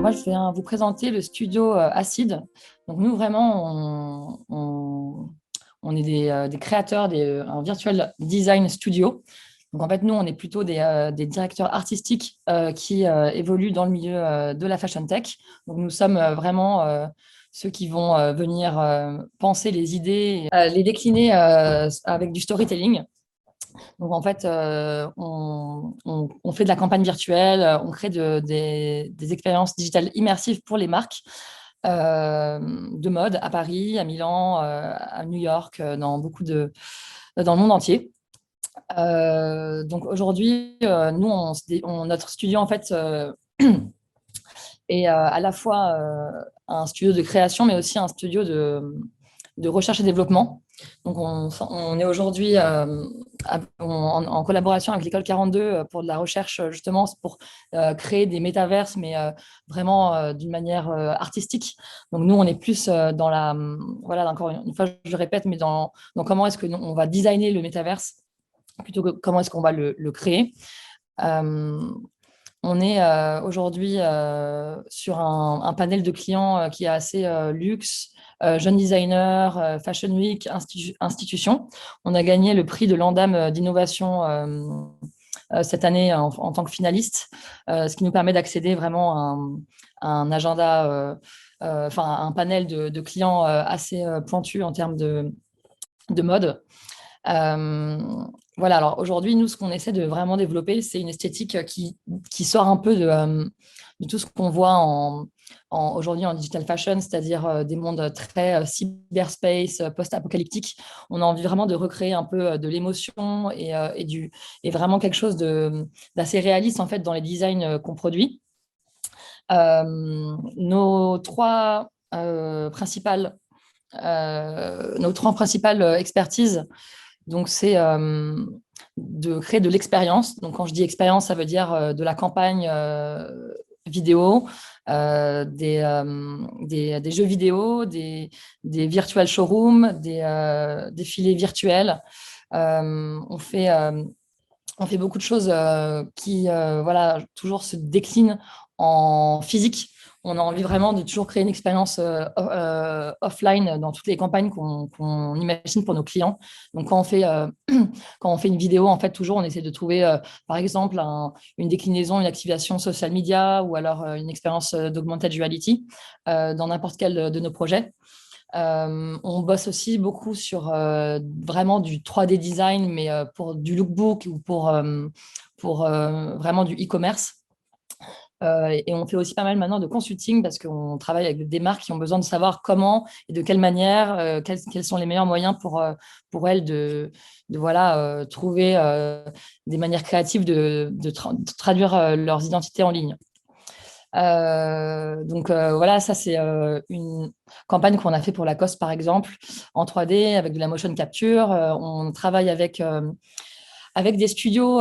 moi, je viens vous présenter le studio Acid. Donc, nous, vraiment, on est des créateurs, un virtual design studio. Donc, en fait, nous, on est plutôt des directeurs artistiques qui évoluent dans le milieu de la fashion tech. Donc, nous sommes vraiment ceux qui vont venir penser les idées, les décliner avec du storytelling. Donc, en fait, on fait de la campagne virtuelle, on crée des expériences digitales immersives pour les marques de mode à Paris, à Milan, à New York, dans le monde entier. Donc, aujourd'hui, nous, notre studio, en fait, est à la fois un studio de création, mais aussi un studio de recherche et développement. Donc, on est aujourd'hui en collaboration avec l'École 42 pour de la recherche, justement, pour créer des métaverses, mais vraiment d'une manière artistique. Donc, nous, on est plus dans voilà, encore une fois, je le répète, mais dans comment est-ce qu'on va designer le métaverse plutôt que comment est-ce qu'on va le créer. Euh, on est aujourd'hui sur un panel de clients qui est assez luxe, jeunes designers, Fashion Week, institutions. On a gagné le prix de l'Andam d'innovation cette année en tant que finaliste, ce qui nous permet d'accéder vraiment à un agenda, enfin un panel de clients assez pointu en termes de mode. Euh, voilà, alors aujourd'hui, nous, ce qu'on essaie de vraiment développer, c'est une esthétique qui sort un peu de tout ce qu'on voit aujourd'hui en digital fashion, c'est-à-dire des mondes très cyberspace, post-apocalyptique. On a envie vraiment de recréer un peu de l'émotion et vraiment quelque chose d'assez réaliste en fait dans les designs qu'on produit. Nos trois principales expertises, donc, c'est de créer de l'expérience. Donc, quand je dis expérience, ça veut dire de la campagne vidéo, des jeux vidéo, des virtual showrooms, des défilés virtuels. On fait beaucoup de choses qui, voilà, toujours se déclinent en physique. On a envie vraiment de toujours créer une expérience offline dans toutes les campagnes qu'on imagine pour nos clients. Donc, quand on fait une vidéo, en fait, toujours, on essaie de trouver, par exemple, une déclinaison, une activation social media ou alors une expérience d'augmented reality dans n'importe quel de nos projets. On bosse aussi beaucoup sur vraiment du 3D design, mais pour du lookbook ou pour vraiment du e-commerce. Et on fait aussi pas mal maintenant de consulting parce qu'on travaille avec des marques qui ont besoin de savoir comment et de quelle manière, quels sont les meilleurs moyens pour elles voilà, trouver des manières créatives de traduire leurs identités en ligne. Donc voilà, ça c'est une campagne qu'on a fait pour Lacoste par exemple en 3D avec de la motion capture. On travaille avec des studios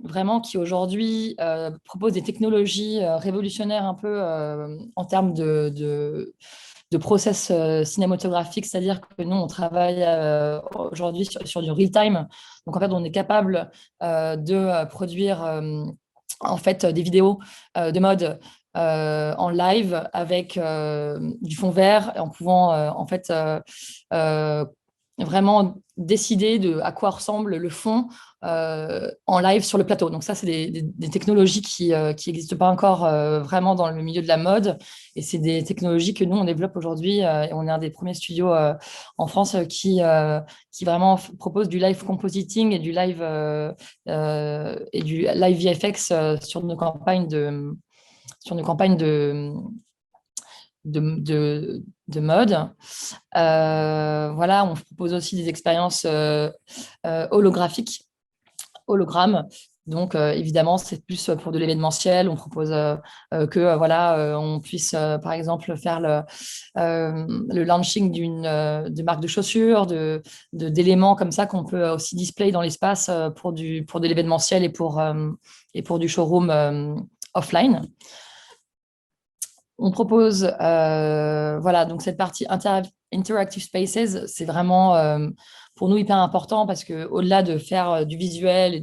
vraiment qui aujourd'hui proposent des technologies révolutionnaires un peu en termes de process cinématographique, c'est-à-dire que nous, on travaille aujourd'hui sur du real-time. Donc, en fait, on est capable de produire en fait des vidéos de mode en live avec du fond vert en pouvant en fait euh, vraiment décider de à quoi ressemble le fond en live sur le plateau. Donc ça, c'est des technologies qui n'existent pas encore vraiment dans le milieu de la mode. Et c'est des technologies que nous, on développe aujourd'hui. Et on est un des premiers studios en France qui vraiment propose du live compositing et du live VFX sur nos campagnes de mode. Voilà, on propose aussi des expériences hologrammes. Donc, évidemment, c'est plus pour de l'événementiel. On propose que voilà, on puisse, par exemple, faire le launching de marque de chaussures, d'éléments comme ça qu'on peut aussi display dans l'espace pour de l'événementiel et pour du showroom offline. On propose, voilà, donc cette partie Interactive Spaces, c'est vraiment pour nous hyper important parce qu'au-delà de faire du visuel et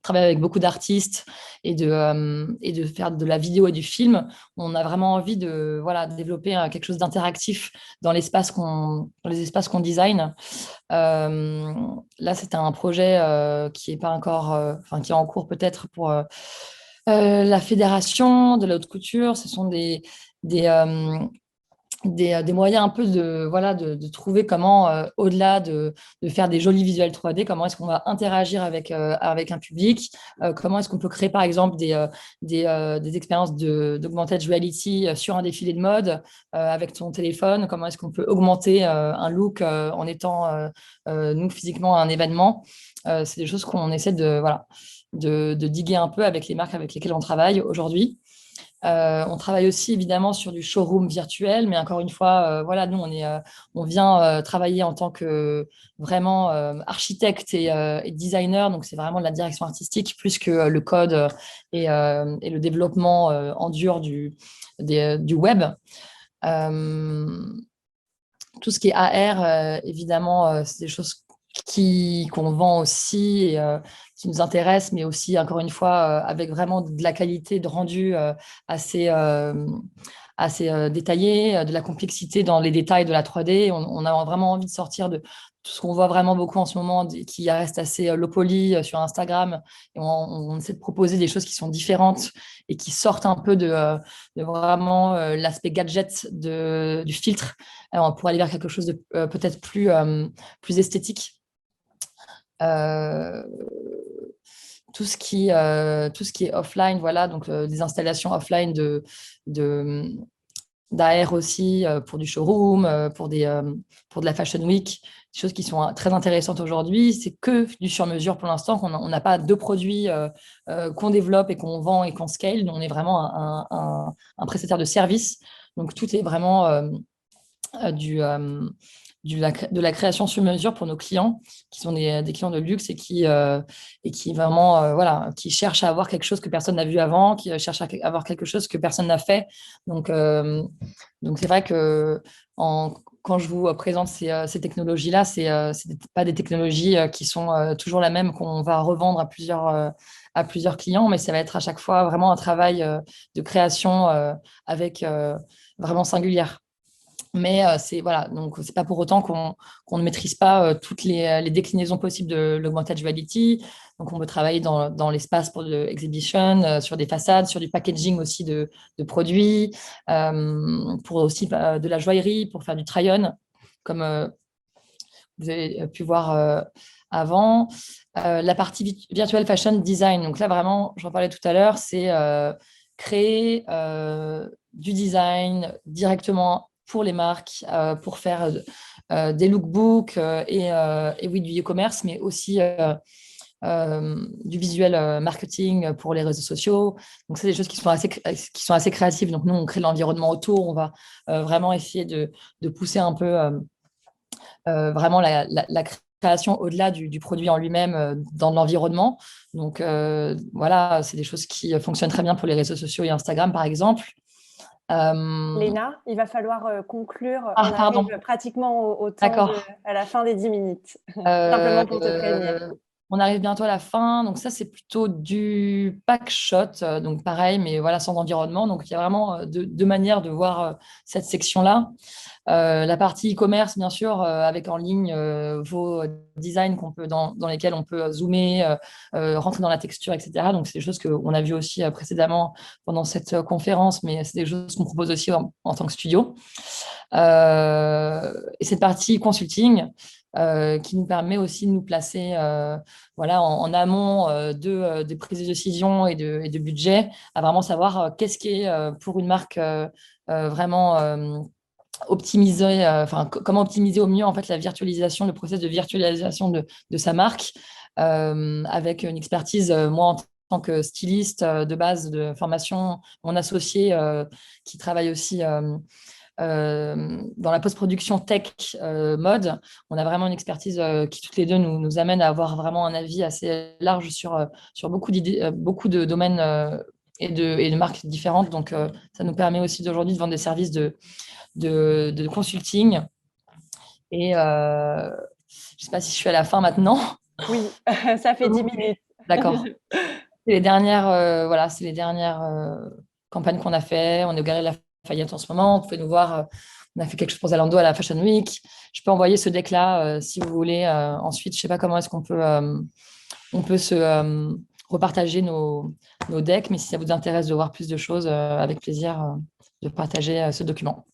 travaille avec beaucoup d'artistes et de faire de la vidéo et du film, on a vraiment envie de voilà, développer quelque chose d'interactif dans dans les espaces qu'on design. Là, c'était un projet qui est pas encore, enfin, qui est en cours peut-être pour la fédération de la haute couture. Ce sont des, euh, des moyens un peu voilà, de trouver comment, au-delà de faire des jolis visuels 3D, comment est-ce qu'on va interagir avec un public, comment est-ce qu'on peut créer par exemple des expériences d'augmented reality sur un défilé de mode avec ton téléphone, comment est-ce qu'on peut augmenter un look en étant, nous, physiquement à un événement. C'est des choses qu'on essaie voilà, de diguer un peu avec les marques avec lesquelles on travaille aujourd'hui. On travaille aussi évidemment sur du showroom virtuel, mais encore une fois, voilà, nous on vient travailler en tant que vraiment architecte et designer, donc c'est vraiment de la direction artistique plus que le code et le développement en dur du web. Euh, tout ce qui est AR, évidemment, c'est des choses qu'on vend aussi et qui nous intéressent, mais aussi, encore une fois, avec vraiment de la qualité de rendu assez, assez détaillé, de la complexité dans les détails de la 3D. On a vraiment envie de sortir de tout ce qu'on voit vraiment beaucoup en ce moment, qui reste assez low poly sur Instagram. Et on essaie de proposer des choses qui sont différentes et qui sortent un peu de vraiment l'aspect gadget du filtre pour aller vers quelque chose de peut-être plus esthétique. Euh, tout ce qui est offline, voilà, donc des installations offline de, d'AR aussi pour du showroom, pour de la Fashion Week, des choses qui sont très intéressantes aujourd'hui. C'est que du sur-mesure pour l'instant, on n'a pas de produits qu'on développe et qu'on vend et qu'on scale. On est vraiment un prestataire de service. Donc tout est vraiment du, de la création sur mesure pour nos clients, qui sont des clients de luxe et qui vraiment, voilà, qui cherchent à avoir quelque chose que personne n'a vu avant, qui cherchent à avoir quelque chose que personne n'a fait. Donc, donc c'est vrai que quand je vous présente ces technologies-là, c'est pas des technologies qui sont toujours la même qu'on va revendre à plusieurs clients, mais ça va être à chaque fois vraiment un travail de création avec vraiment singulière. Mais c'est voilà, donc c'est pas pour autant qu'on ne maîtrise pas toutes les déclinaisons possibles de l'augmented reality. Donc on peut travailler dans l'espace pour de l'exhibition, sur des façades, sur du packaging aussi de produits, pour aussi de la joaillerie, pour faire du try-on, comme vous avez pu voir avant. La partie virtual fashion design. Donc là vraiment, j'en parlais tout à l'heure, c'est créer du design directement pour les marques, pour faire des lookbooks et oui, du e-commerce, mais aussi du visuel marketing pour les réseaux sociaux. Donc, c'est des choses qui sont assez créatives. Donc, nous, on crée l'environnement autour. On va vraiment essayer de pousser un peu vraiment la création au-delà du produit en lui-même dans l'environnement. Donc, voilà, c'est des choses qui fonctionnent très bien pour les réseaux sociaux et Instagram, par exemple. Léna, il va falloir conclure. Ah, On pardon. arrive pratiquement au temps D'accord. à la fin des 10 minutes. Simplement pour te prévenir. Euh, on arrive bientôt à la fin. Donc ça, c'est plutôt du pack shot. Donc pareil, mais voilà, sans environnement. Donc il y a vraiment deux manières de voir cette section-là. La partie e-commerce, bien sûr, avec en ligne vos designs dans lesquels on peut zoomer, rentrer dans la texture, etc. Donc, c'est des choses qu'on a vues aussi précédemment pendant cette conférence, mais c'est des choses qu'on propose aussi en tant que studio. Et cette partie consulting qui nous permet aussi de nous placer voilà, en amont des prises de décision et de budget, à vraiment savoir qu'est-ce qui est pour une marque vraiment optimiser, enfin, comment optimiser au mieux en fait la virtualisation, le process de virtualisation de sa marque, avec une expertise, moi en tant que styliste de base de formation, mon associé qui travaille aussi dans la post-production tech mode. On a vraiment une expertise qui toutes les deux nous amène à avoir vraiment un avis assez large sur beaucoup d'idées, beaucoup de domaines et de marques différentes. Donc, ça nous permet aussi d'aujourd'hui de vendre des services de consulting. Et je ne sais pas si je suis à la fin maintenant. Oui, ça fait 10 minutes. D'accord. C'est les dernières campagnes qu'on a fait. On est au Galeries Lafayette en ce moment. Vous pouvez nous voir. On a fait quelque chose pour Zalando à la Fashion Week. Je peux envoyer ce deck-là si vous voulez. Ensuite, je ne sais pas comment est-ce on peut se repartager nos decks, mais si ça vous intéresse de voir plus de choses, avec plaisir de partager ce document.